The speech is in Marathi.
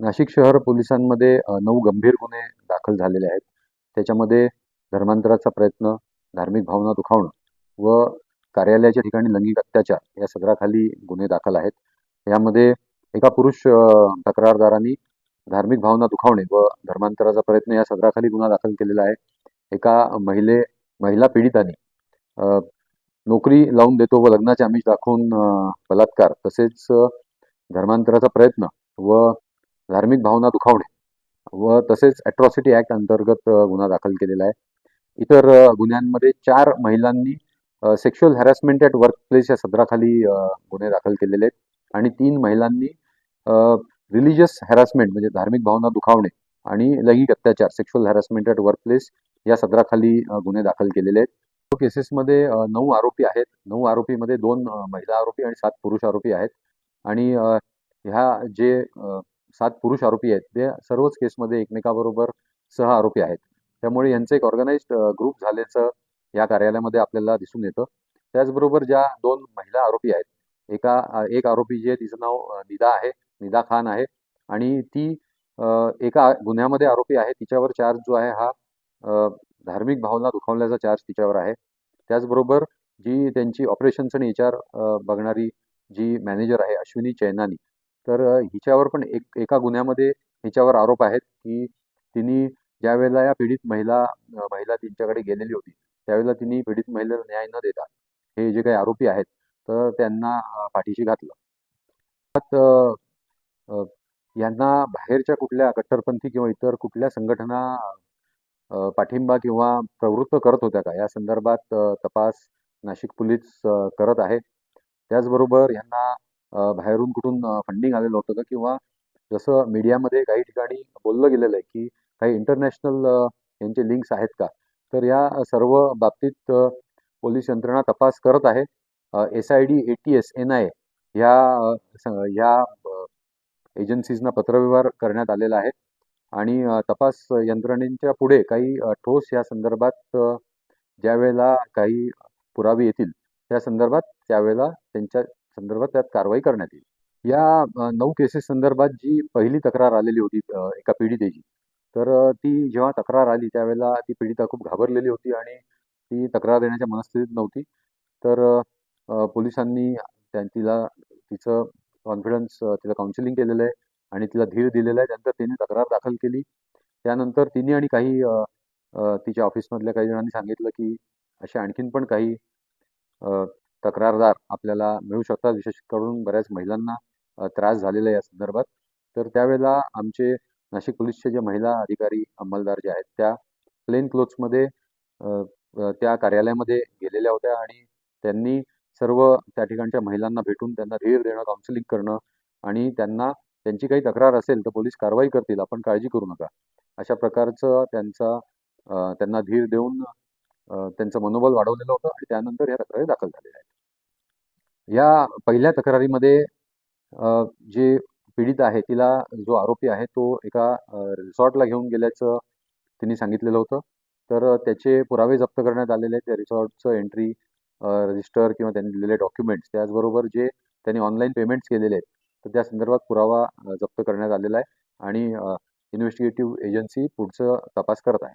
नाशिक शहर पोलिसांमध्ये 9 गंभीर गुन्हे दाखल झालेले आहेत. त्याच्यामध्ये धर्मांतराचा प्रयत्न, धार्मिक भावना दुखावणं व कार्यालयाच्या ठिकाणी लैंगिक अत्याचार या सदराखाली गुन्हे दाखल आहेत. यामध्ये एका पुरुष तक्रारदारांनी धार्मिक भावना दुखावणे व धर्मांतराचा प्रयत्न या सदराखाली गुन्हा दाखल केलेला आहे. एका महिला पीडिताने नोकरी लावून देतो व लग्नाचे आमिष दाखवून बलात्कार तसेच धर्मांतराचा प्रयत्न व धार्मिक भावना दुखावणे व तसेच अॅट्रॉसिटी ॲक्ट अंतर्गत गुन्हा दाखल केलेला आहे. इतर गुन्ह्यांमध्ये 4 महिलांनी सेक्शुअल हॅरॅसमेंट ॲट वर्कप्लेस या सदराखाली गुन्हे दाखल केलेले आहेत आणि 3 महिलांनी रिलिजियस हॅरॅसमेंट म्हणजे धार्मिक भावना दुखावणे आणि लैंगिक अत्याचार सेक्शुअल हॅरॅसमेंट ॲट वर्कप्लेस या सदराखाली गुन्हे दाखल केलेले आहेत. केसेसमध्ये 9 आरोपी आहेत. 9 आरोपीमध्ये 2 महिला आरोपी आणि 7 पुरुष आरोपी आहेत आणि ह्या जे 7 पुरुष आरोपी आहेत ते सर्वच केसमध्ये एकमेकाबरोबर सह आरोपी आहेत. त्यामुळे यांचं एक ऑर्गनाइज्ड ग्रुप झाल्याचं या कार्यालयामध्ये आपल्याला दिसून येतं. त्याचबरोबर ज्या 2 महिला आरोपी आहेत, एक आरोपी जी आहे तिचं नाव निदा खान आहे आणि ती एका गुन्ह्यामध्ये आरोपी आहे. तिच्यावर चार्ज जो आहे हा धार्मिक भावना दुखावल्याचा चार्ज तिच्यावर आहे. त्याचबरोबर जी त्यांची ऑपरेशन्स आणि HR बघणारी जी मॅनेजर आहे अश्विनी चैनानी, तर हिच्यावर पण एका गुन्ह्यामध्ये हिच्यावर आरोप आहेत की तिने ज्यावेळेला या पीडित महिला तिच्याकडे गेलेली होती त्यावेळेला तिने पीडित महिलेला न्याय न देता हे जे काही आरोपी आहेत तर त्यांना पाठीशी घातलं. यांना बाहेरच्या कुठल्या कट्टरपंथी किंवा इतर कुठल्या संघटना पाठिंबा किंवा प्रवृत्त करत होत्या का या संदर्भात तपास नाशिक पोलीस करत आहे. त्याचबरोबर यांना बाहेरून कुठून फंडिंग आलेलं होतं का किंवा जसं मीडियामध्ये काही ठिकाणी बोललं गेलेलं आहे की काही इंटरनॅशनल यांचे लिंक्स आहेत का, तर या सर्व बाबतीत पोलीस यंत्रणा तपास करत आहे. SID, ATS, NIA या एजन्सीजना पत्रव्यवहार करण्यात आलेला आहे आणि तपास यंत्रणेच्या पुढे काही ठोस या संदर्भात ज्या वेळेला काही पुरावे येतील त्या संदर्भात त्यावेळेला त्यांच्या संदर्भात त्यात कारवाई करण्यात येईल. या 9 केसेस संदर्भात जी पहिली तक्रार आलेली होती एका पीडितेची, तर ती जेव्हा तक्रार आली त्यावेळेला ती पीडिता खूप घाबरलेली होती आणि ती तक्रार देण्याच्या मनस्थितीत नव्हती. तर पोलिसांनी तिचं कॉन्फिडन्स तिला काउन्सिलिंग केलेलं आहे आणि तिला धीर दिलेला आहे. त्यानंतर तिने तक्रार दाखल केली. त्यानंतर तिने आणि काही तिच्या ऑफिसमधल्या काही जणांनी सांगितलं की असे आणखीन पण काही तक्रारदार आपल्याला मिळू शकतात. विशेष करून बऱ्याच महिलांना त्रास झालेला आहे या संदर्भात. तर त्यावेळेला आमचे नाशिक पोलीसचे जे महिला अधिकारी अंमलदार जे आहेत त्या प्लेन क्लोथ्समध्ये त्या कार्यालयामध्ये गेलेल्या होत्या आणि त्यांनी सर्व त्या ठिकाणच्या महिलांना भेटून त्यांना धीर देणं, काउन्सिलिंग करणं आणि त्यांची काही तक्रार असेल तर पोलीस कारवाई करतील, आपण काळजी करू नका, अशा प्रकारचं त्यांना धीर देऊन त्यांचं मनोबल वाढवलेलं होतं आणि त्यानंतर या तक्रारी दाखल झालेल्या आहेत. या पहिल्या तक्रारीमध्ये जे पीडित आहे तिला जो आरोपी आहे तो एका रिसॉर्टला घेऊन गेल्याचं तिने सांगितलेलं होतं. तर त्याचे पुरावे जप्त करण्यात आलेले आहेत. त्या रिसॉर्टचं एंट्री रजिस्टर किंवा त्यांनी दिलेले डॉक्युमेंट्स त्याचबरोबर जे त्यांनी ऑनलाईन पेमेंट्स केलेले आहेत तर त्या संदर्भात पुरावा जप्त करण्यात आलेला आहे आणि इन्व्हेस्टिगेटिव्ह एजन्सी पुढचं तपास करत आहे.